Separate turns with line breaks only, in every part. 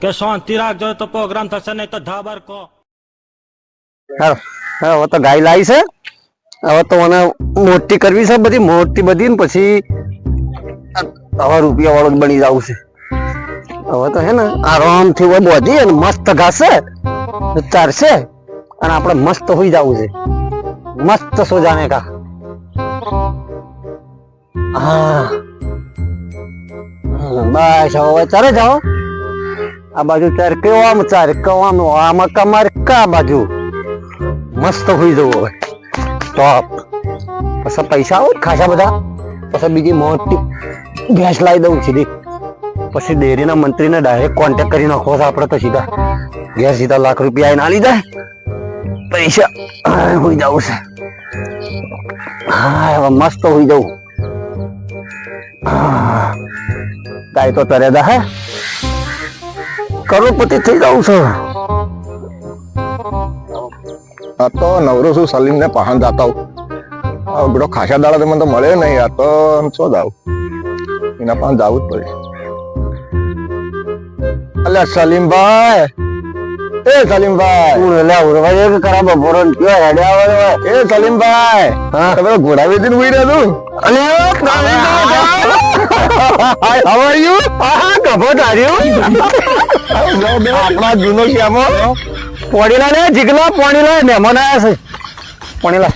કે શાંતિ રાખજો તો પ્રોગ્રામ થશે નહીં તો ધાબર કો
હવે તો ગાય લાવી છે હવે તો મને મોટી કરવી છે બધી મોટી બધી ને પછી હવે રૂપિયા વાળો બની જવું છે હવે તો હે ને આરામથી હોય બોધી અને મસ્ત ઘાસે ચારશે અને આપણે મસ્ત હોઈ જવું છે મસ્ત સો જાને કા હા બસ હવે ચાલે જાઓ આ બાજુ ચાર કેવો આમાં કમર કા બાજુ મસ્ત હોઈ જવું હવે ટોપ પછી પૈસા આવે ખાસા બધા પછી બીજી મોટી ભેંસ લાવી દઉં સીધી પછી ડેરીના મંત્રીને ડાયરેક્ટ કોન્ટેક્ટ કરી નાખો છો આપણે તો સીધા ઘેર સીધા લાખ રૂપિયા આવીને આલી જાય પૈસા હોઈ જવું છે હા હવે મસ્ત હોઈ જવું ગાય તો તરે દા હે કરોડપતિ થઈ જવું છું
આ તો નવરો છું સલીમ ને પહાણ જાતા હું બેટો ખાસા દાડા મને તો મળ્યો નહીં આ તો શું જાવ એના પાસે જવું જ પડે અલ્યા સલીમભાઈ એ સલીમભાઈ
ખરાબ બપોરો હેડે આવે
એ સલીમભાઈ તમે ઘોડા વેચીને ઉઈ રહ્યો આપણા જૂનો શ્યામો
પોણીલા ને જીગલા પોણીલા મહેમાન આવ્યા છે પોણીલા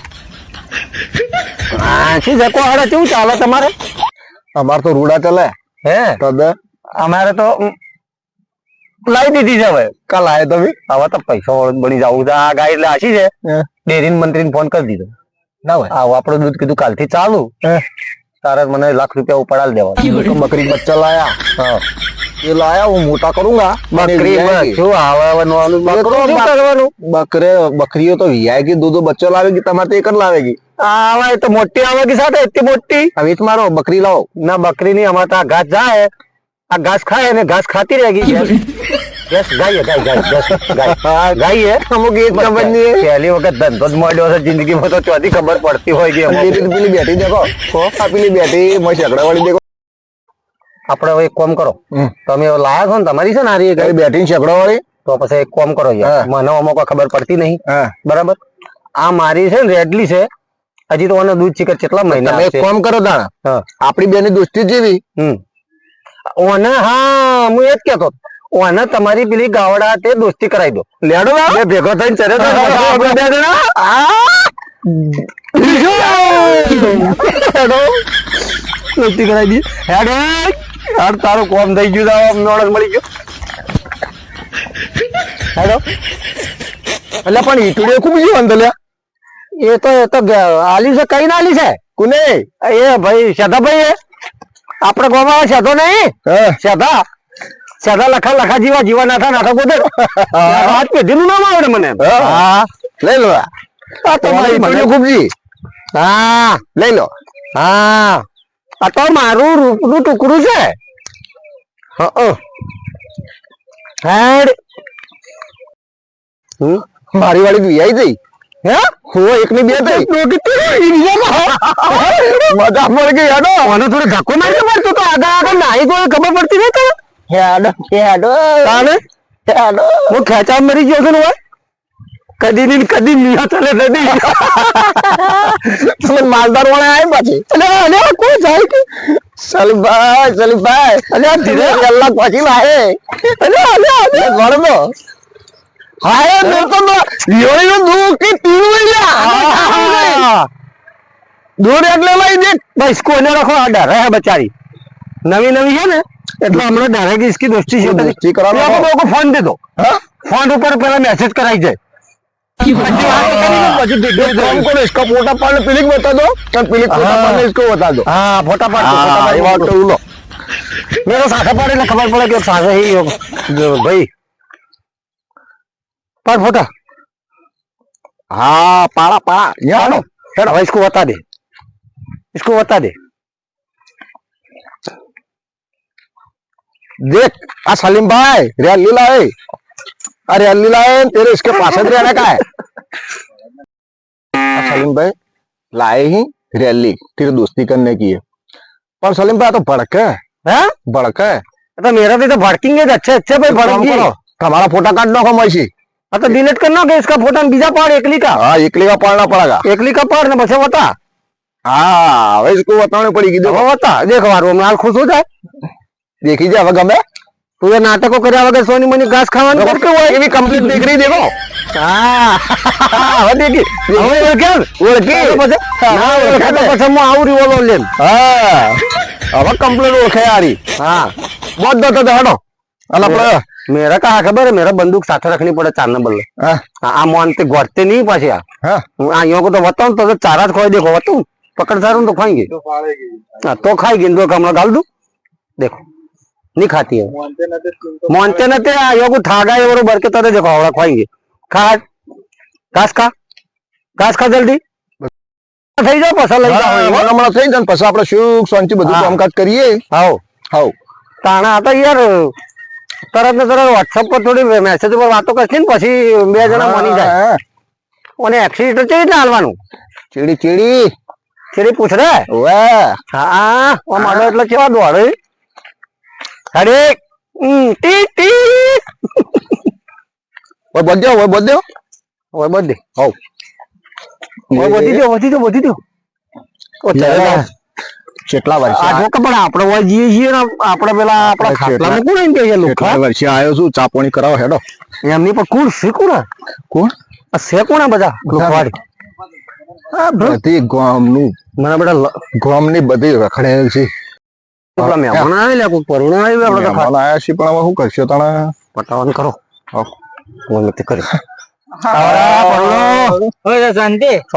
હા શું જકો હાડે કેવું ચાલે તમારે
અમારે તો રૂડા ચાલે
હે
તદે
અમારે તો લાવી દીધી છે હવે
કાલ આયે તમે
હવે તો પૈસા વાળો બની જવું છે આ ગાય એટલે આશી છે ડેરી મંત્રીને ફોન કરી દીધો
ના હોય
આવું આપણું દૂધ કીધું કાલથી ચાલુ તારે મને લાખ રૂપિયા ઉપાડાલ દેવા
બકરી બચ્ચા લાયા હા એ લાયા હું મોટા કरूंगा
બકરી શું આવે કરવાનું
બકરીઓ તો વીઆઈ દो बच्चों लावेगी તમારે તો એક જ લાવેगी
આવે તો મોટી આવેગી સાથે એટલી મોટી
હવે મારો બકરી લાવો
ના બકરી નહીં અમારે તો આ ઘાસ જાય આ ઘાસ ખાય ને ઘાસ ખાતી રહેગી ગાય ગાય
અમુક એ ખબર નહીં
પહેલી વખત ધંધો જ મળ્યો છે જિંદગીમાં તો ચોથી ખબર પડતી હોય કે
પેલી બેઠી દેખો પેલી બેઠી શેકડા વાળી દેખો
આપડે હવે એક કોમ કરો તમે લાયા છો ને તમારી છે ને આ
બેઠી શેકડા વાળી
તો પછી એક કોમ કરો મને અમુક ખબર પડતી નહીં બરાબર આ મારી છે ને રેડલી છે હજી તો મને દૂધ ચીકર કેટલા મહિના
એક કોમ કરો દાણા આપડી બેની દોસ્તી જેવી
ઓને હા હું એ જ કેતો ઓને તમારી પેલી ગાવડા તે દોસ્તી કરાવી દો લેડો ભેગો થઈને ચરે દોસ્તી કરાવી દી હેડો યાર તારું કોમ થઈ ગયું નોળસ મળી ગયો હેડો
એટલે પણ ઈટુડીઓ ખૂબ જીવન લ્યા
એ તો આલી છે કઈ ના આલી છે
કોને
એ ભાઈ શેઠાભાઈ આપડે ગોમાં શેઠો નહીં શેઠા લખા જીવા નાથા ગોદે વાત પેઢીનું નામ આવડે મને
હા લઈ લો આ તમારી ઈટુડીઓ ખૂબજી
હા
લઈ લો
હા આ તો મારું રૂપનું ટુકડું છે હેડ
મારી વાળી વીઆઈ જઈ હે હું એક ની બે થઈ મજા પડી ગઈ હેડો
મને થોડો ધક્કો મારી પડતો તો આગળ નાઈ કોઈ ખબર પડતી નહીં હેડો હું ખેંચા મરી ગયો છું ને કદી નિયા ચાલે નથી
માલદાર વાળા આવે પાછી
કોઈ જાય કે
સલીમભાઈ
ધીરે
કલાક પછી લાવે ગણો
હાય દૂર એટલે લઈ દે બસ કોને રાખો આડા રહે બચારી નવી છે ને એટલે હમણાં ડાયરેક્ટ इसकी दोस्ती છે
दोस्ती करावो
को फोन दे दो फोन ऊपर पहला मैसेज कराई जाए
हमको इसका फोटा पाड़ पिलिक बता दो पिलिक फोटा पाड़ इसको बता दो
हाँ फोटा पाड़
लो
मेरा साथा पाड़े ना खबर पड़े कि साथा ही भाई पाड़ फोटा
हाँ पाड़ा यहाँ
हेलो इसको बता दे
देख आ सलीम भाई रैली लाए अरे रैली लाए तेरे इसके पास रहना का है सलीम भाई लाए ही रैली तेरी दोस्ती करने की है पर सलीम भाई तो भड़क है भड़क है
तो मेरा भी तो भड़केंगे तो अच्छे अच्छे भाई भड़केंगे।
તમારા ફોટા કાઢ નાખો મસી
हाँ तो डिलीट करना कि इसका फोटो बीजा पाड़ एकली का
હા એકલી का पाड़ना पड़ेगा
एकली का पाड़ ना बसे बता
હા હવે इसको बताने पड़ेगी देखो
देखो बता देख वारो माल खुश हो जाए
देखी जाए હવે ગમે
तू ये नाटको કર્યા વગર સોની મની ઘાસ ખાવાનું કરકે હોય
એવી કમ્પ્લીટ દીકરી દેખો
હા હવે દેખી હવે ઓળખી પછી ના ઓળખે તો પછી હું આવરી ઓલો લેમ
હા હવે કમ્પ્લીટ ઓળખે યારી
हाँ
बहुत दो तो हटो अल આપણે
मेरा कहा खबर है मेरा बंदूक साथ रखनी पड़े चार नंबर ले
હા
आ मानते गोड़ते नहीं पाछे
હા
आ यो को तो बताऊं तो चारा खोई देखो बताऊं पकड़ सारूं तो खाएंगे हाँ तो खाएगी दो कमरा डाल दूं देखो नहीं खाती है मानते न ते यो को ठागा है बरोबर के तरह देखो आवड़ा खाएंगे खा घास खा जल्दी થઈ જાવ પસા લઈ જાવ
હમણાં થઈ જાય પછી આપણે સુખ શાંતિ બધું
હા.
કામકાજ કરીએ
આવો
હાઉ
તાણા હતા યાર તરત ને તરત વોટ્સઅપ પર થોડી મેસેજ પર વાતો કરશે ને પછી બે જણા મની જાય અને એક્સિડન્ટ છે ને હાલવાનું
ચીડી ચીડી
ચેડી પૂછ રે
ઓવે
હા ઓ માડો એટલે કેવા દોડે અરે ટી ટી
ઓય બધ્યો
ઓય બધે હોવ ઓય બધી દો ઓ ચાલે
કેટલા વર્ષ
આ જો કે પણ આપણે ઓય જીએ છીએ ને આપણે પેલા આપણા ખાટલામાં કોણ આઈને બેસે લોકો
કેટલા વર્ષે આવ્યો છું ચાપોણી કરાવો હેડો
એમની પણ કોણ શીખું
કોણ
આ છે કોણ બધા લોકવાડી હા
બધી ગામનું
મને બેટા
ગામની બધી રખડેલ છે
પેલા મહેમાન આવે લે કોઈ પરુણા આવી આપણે તો
મહેમાન આયા છે પણ હવે શું કરશો તને
પટાવન કરો
હાઉ.
હું નથી કરી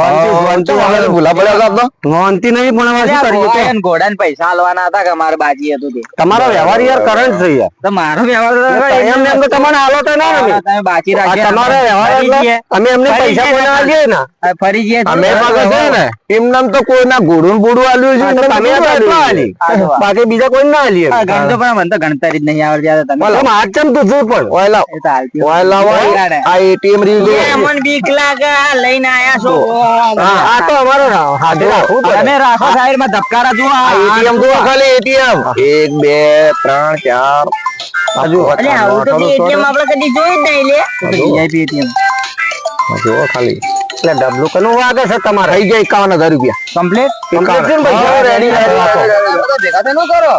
ભૂલા પડ્યા હતા તો
નોંધતી નહીં પણ હવે શું કરીએ તો?
ઘોડા પૈસા હાલવાના હતા કે મારે બાજી હતું તે
તમારો વ્યવહાર યાર કરંટ છે યાર
તો મારો વ્યવહાર તો
એમ એમ તો તમને હાલો તો ના ને
તમે બાજી
આ
રાખી
તમારો વ્યવહાર એટલે અમે એમને પૈસા કોઈને આલીએ ને
ફરી જઈએ
અમે પાસે છે ને એમ નામ તો કોઈના ઘોડું બુડું આલ્યું છે
હા, તો તમે તો એટલા આલી બાકી બીજા કોઈ ના આલીએ
ગણતો પણ મને તો ગણતરી જ નહીં આવડતી આ તો તમે
તમે હાથ ચમ તું છું પણ
ઓય લાવ
એ તો હાલતી
ઓય લાવ આ એટીએમ રીલ
મને બીક લાગે લઈને આયા છો
હા આ તો અમારો હાથે રાખવું પડે
તમે રાખો સાઈડ માં ધબકારા જુઓ
એટીએમ તો ખાલી એટીએમ 1 2 3 4
હજુ
અરે આવું તો એટીએમ આપણે કદી જોઈ જ નહીં લે વીઆઈપી એટીએમ
જો ખાલી
એટલે ડબલું કનું વાગે છે તમારે
થઈ ગયા 51,000 રૂપિયા
કમ્પ્લીટ
કમ્પ્લીટ પૈસા રેડી
ભેગા તો ન કરો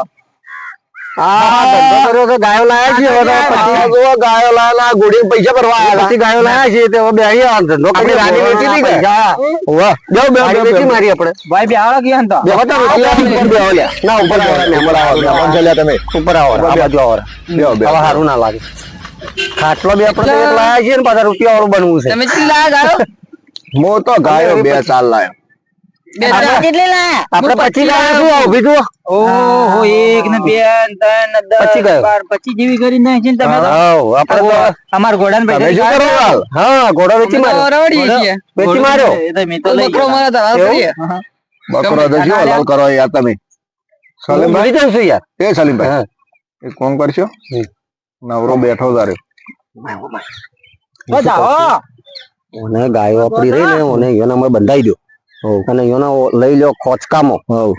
હા ધંધો કર્યો તો ગાયો લાયા છે હવે તો પછી
જો ગાયો લાલા ગોળી પૈસા ભરવા આયા
પછી ગાયો લાયા છે તે હવે બેહી આ ધંધો
આપણી રાની વેચી હતી કે?
પૈસા.
વાહ બેવ બેવ
ગાડી વેચી મારી આપણે
ભાઈ બે આવડો ક્યાં તો
બેહો તો
ઉપર બેહો લ્યા
ના ઉપર આવો
ઉપર આવો મહેમાન છે લ્યા તમે
ઉપર આવો આ બાજુ આવો
બેહો બેહો
હવે સારું ના લાગે ખાટલો બે આપણે તો એક લાયા છીએ ને પાછા રૂપિયા વાળું બનવું છે
તમે કેટલા ગાયો
મો તો ગાયો 2 4 લાયો
કેટલી લાયા
આપણે પછી ગાયો શું આવું બીજું
ઓહો એક ને બે ને ત્રણ ને 10
પછી ગયો.
12 25 જેવી કરી નાખી ને તમે તો
હાઉ, આપણે તો
અમાર ઘોડા ને
તમે શું કરો હાલ
હા ઘોડો વેચી માર્યો વેચી માર્યો
બકરો તો શું હલાલ કરો યાર તમે સલીમભાઈ
ભૂલી જાઉં છું યાર
એ સલીમભાઈ
હા.
એક કોમ કરશો નવરો બેઠો તારે
ઓને ગાયો આપડી રહી ને ઓને ઈયોને અમે બંધાઈ દો અને ઈયોને લઈ લ્યો ખોચકામો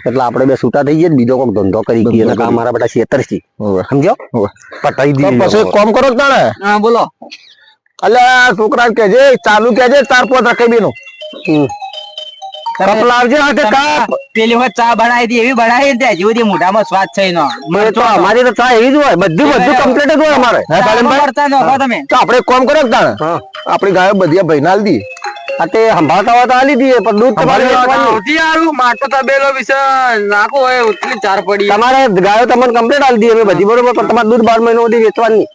એટલે આપણે બે છૂટા થઈ જઈએ ને બીજો કોઈક ધંધો કરી દઈએ ને કામ મારા બેટા છેતરસી
હોવે.
સમજો
હોવે.
પટાઈ
તો
દઈએ
પછી એક કોમ કરો તાણે
હા બોલો
અલ્યા છોકરા કેજે ચાલુ કેજે 4-5 રકેબીનું
કપ લાવજે હાથે કપ
પેલી વખત ચા બનાવી હતી એવી બનાવી ને હજી સુધી મોઢામાં સ્વાદ છે એનો
એ તો અમારી તો ચા એવી જ હોય બધું કમ્પ્લીટ જ હોય અમારે
હે સલીમભાઈ
કરતા નોખો તમે
તો આપણે એક કોમ કરો તાણે
હા
આપણી ગાયો બધી ભાઈ ના દી
આ તે સંભાળતા હોય તો આલી દઈએ પણ દૂધ તમારે વેચવાનું.
માટો તબેલો વિશે નાખો હોય ઉતલી ચાર પડી
તમારે ગાયો તમને કમ્પ્લીટ આલી દઈએ અમે બધી બરોબર પણ તમારે દૂધ 12 મહિના સુધી વેચવાની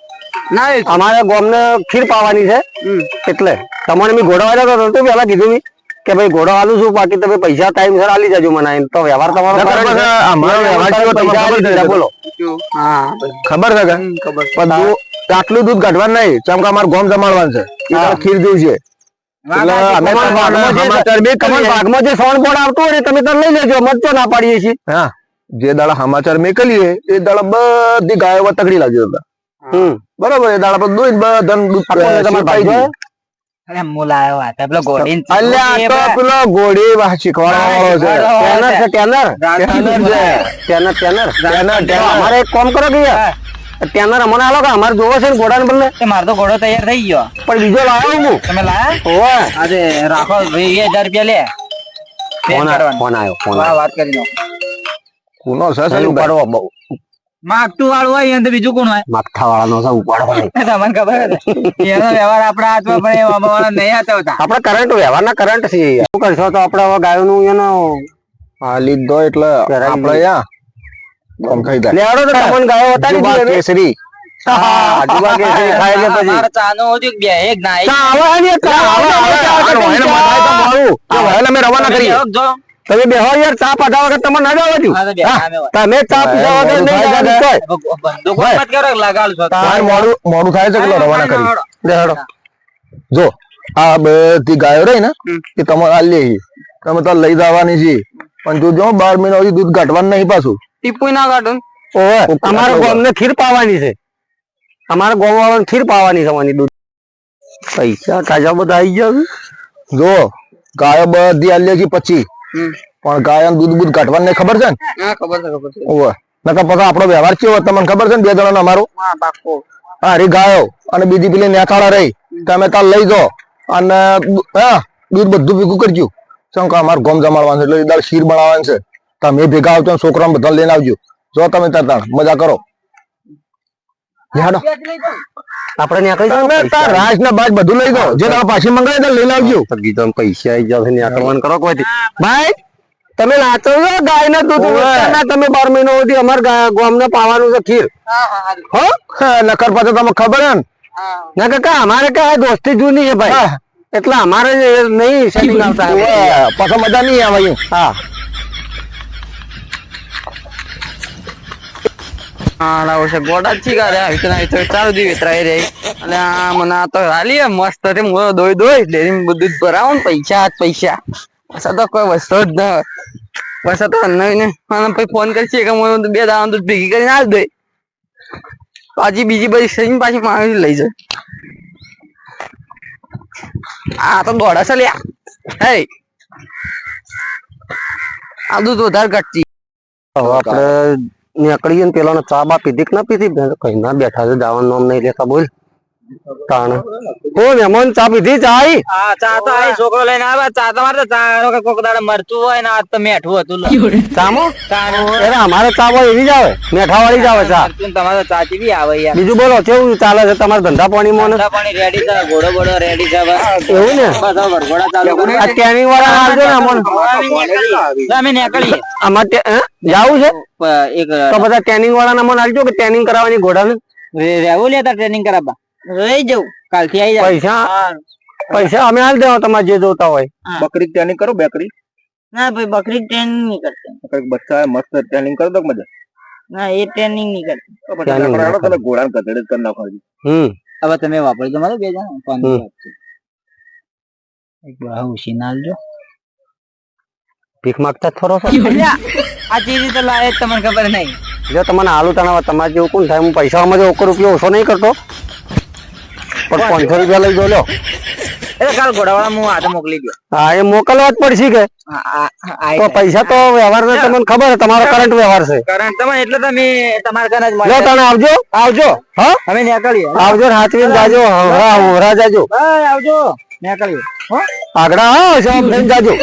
ના
અમારે ગામને ખીર પાવાની છે એટલે તમારે મેં ઘોડો વાળા તો પેલા કીધું મેં કે ભાઈ ઘોડો આલું છું બાકી તમે પૈસા ટાઈમ સર આલી જજો મને એમ તો વ્યવહાર તમારો કરંટ છે.
અમારો વ્યવહાર કેવો તમને
પૈસા આલી
ખબર છે?
દીધા, બોલો
હા
ખબર છે કે પણ આટલું દૂધ કાઢવાનું નહીં ચમ કે અમારું ગોમ જમાડવાનું છે એ તો ખીર જેવું છે એટલે અમે
તમારા
સમાચાર બે
તમારા
કરીએ.
ભાગમાં જે સોન બોર્ડ આવતું હોય ને તમે તો લઈ લેજો મત તો ના પાડીએ છીએ
હા જે દાડા સમાચાર મેકલીએ એ દાડા બધી ગાયો તકડી લાગી હતા બરોબર એ દાડા પર દૂધ
તમારા ભાઈ
દૂધ
જોયો?
અરે મુલાયો આ પેલો ગોડીન
અલ્યા આ તો પેલો ઘોડી શીખવાડવાનો છે
ટેનર છે ટેનર
ટેનર છે
ટેનર ટેનર
ટેનર ટેનર
અમારે એક કામ કરો કે યાર ત્યાંના રમણ આલો કે અમારે જોવો છે ને ઘોડા ને બદલે
તે મારો તો ઘોડો તૈયાર થઈ ગયો.
પણ બીજો લાવ્યો હું
તમે લાયા?
ઓવે
આજે રાખો 20,000 રૂપિયા લે.
ફોન આવ્યો
વાત કરી લો.
કુનો છે
ચાલ
સલીમભાઈ?
ઉપાડો બહુ
માગતું વાળું હોય અને બીજું કોણ હોય?
માથા વાળાનો છે ઉપાડો
તમને ખબર જ. એનો વ્યવહાર આપણા હાથમાં પણ એ વાળા નહીં આવતા.
આપણે કરંટ વ્યવહારના કરંટ છે શું કરશો તો આપણે હવે ગાયોનું એનો
આ લીધો એટલે
કરાવી
આપણે યા ગમ ખાઈ જાય
લેવાડો તો તમને ગાયો બતાવી
જુબા
દઈએ
કેસરી
હા જુબા કેસરી ખાય છે પછી
મારે ચાનો હતું કે બે એક ના એક.
ચા આવે ને ચા આવે
એને મધાય તો મારું જો વહેલા મેં રવાના કરી
જો
તમે બેહો યાર ચા પાધા વગર તમને ના જાવ છું
હા તો બે સામે હોય.
તમે ચા પીધા વગર નહીં જવાનું કોઈ
બંદૂક મત કરો લગાડ છો.
તાર મોડું મોડું થાય છે કે રવાના કરી
લેવાડો
જો આ બધી ગાયો રહી ને એ તમારે આ લે તમે તો લઈ જવાની છે પણ જો 12 મહિના સુધી દૂધ ઘટવાનું નહીં પાછું
ટીપુ ના કાઢો.
ઓવે અમારા ગામને ખીર પાવાની છે અમારા ગામ વાળાને ખીર પાવાની છે અમારી દૂધ પૈસા તાજા બધા આવી ગયા
જો ગાયો બધી આ લે છે પછી પણ ગાયો દૂધ બૂધ ઘટવાનું નહીં ખબર છે ને
હા ખબર છે ખબર છે.
ઓવે નકર પછી આપણો વ્યવહાર કેવો તમને ખબર છે ને 2 જણાનો અમારો
હા પાક્કો.
હા રી ગાયો અને બીજી પેલી નેથાળા રહી તમે તાર લઈ જાઓ અને હા દૂધ બધું ભેગું કરજો શું કે અમારે ગોમ જમાડવાનું છે એટલે દાળ ખીર બનાવવાનું છે તમે ભેગા આવજો ને છોકરાને બધા લઈને આવજો જો તમે તાર મજા કરો હેડો
આપણે નીકળી જાવ
તમે તાર રાજ ને બાજ બધું લઈ જાઓ જે તમે પાછી મંગાવી તો લઈને આવજો
ગીતો પૈસા આવી જાવ નીકળવાનું કરો કોઈ ભાઈ તમે નાચો છો ગાય ના દૂધ વેચવાના તમે 12 મહિના સુધી અમારા ગામને પાવાનું છે ખીર હો
નકર પછી તમે ખબર હે ને
ના કાકા અમારે કઈ દોસ્તી જૂની છે ભાઈ એટલે અમારે નહીં સેટિંગ આવતા
પાછો મજા નહીં આવે એમ.
હા
હા લાવો છે ગોડા જ ચીકા રે વિતરા તો ચાલુ દી વિતરાઈ રે અને આ મને આ તો હાલી મસ્ત તે મો દોઈ દોઈ ડેરી બધું જ ભરાવો ને પૈસા જ પૈસા પાછા તો કોઈ વસ્તુ જ ન પાછા તો નહીં ને અને પછી ફોન કરશે કે હું 2 દાણા દૂધ ભેગી કરીને આલ દે પાછી બીજી બધી સહીન પાછી મારી લઈ જાય આ તો દોડા છે લ્યા હે આ દૂધ વધારે ઘટતી
હવે આપણે નીકળીએ ને પેલા ચા બા પીધી કે ના પીધી કઈ ના બેઠા છે જવાનું નામ નહીં લેતા બોલ તાણ ઓ મહેમાન ચા પીધી ચા આવી
હા ચા તો આઈ છોકરો લઈને આવ્યા ચા તો મારે ચા કોક દાડે મરચું હોય ને આ તો મેઠું હતું
ચામો અરે અમારે ચા હોય એવી જ આવે મેઠા વાળી જ આવે ચા
તમારે ચા ચીવી આવે યાર
બીજું બોલો કેવું ચાલે છે તમારા ધંધા પાણીમાં ને
ઠંડા પાણી રેડી છે ઘોડો બોડો રેડી છે બસ
એવું ને
બસ હવે વરઘોડા ચાલુ કરી
આ ટ્રેનિંગ વાળા આવજો ને અમને
અમે નીકળીએ
અમારે જવું છે
એક
તો બધા ટ્રેનિંગ વાળાને મને આવજો કે ટ્રેનિંગ કરાવવાની ઘોડાને
રહેવું લેતા ટ્રેનિંગ કરાવવા રહી જવું કાલથી આવી જાય
પૈસા અમે હાલ દેવા તમારે જે જોતા હોય
બકરી ટ્રેનિંગ કરો બેકરી
ના ભાઈ બકરી ટ્રેનિંગ નહીં કરતી
બકરી બચ્ચા મસ્ત ટ્રેનિંગ કરો તો મજા
ના એ ટ્રેનિંગ નહીં કરતી
Training ના કરો.
તમે ઘોડાને કચડે કરી નાખો
હવે તમે વાપરી દો મારે 2 જણા એક બહુ ઉશીનાલજો
ભીખ માંગતા જ ફરો છો
આ ચીજ તો લાયક તમને ખબર નહીં
જો તમને આલુ તણાવ તમારે જેવું કોણ થાય હું પૈસામાં જો 1 રૂપિયો ઓછો નહીં કરતો પણ 500 રૂપિયા લઈ જો લ્યો
એટલે કાલ ઘોડાવાળા હું હાથે મોકલી દો
હા એ મોકલવા જ પડશે કે તો પૈસા તો વ્યવહાર ને તમને ખબર છે તમારો કરંટ વ્યવહાર છે
કારણ તમે એટલે તમે તમારા ઘરે જ
લો
મળે
તને આવજો આવજો હા
અમે નીકળીએ
આવજો ને હાથવીને જાજો હોરા જાજો
ભાઈ આવજો નીકળીએ હો
આગળ હા સાહેબ થઈને જાજો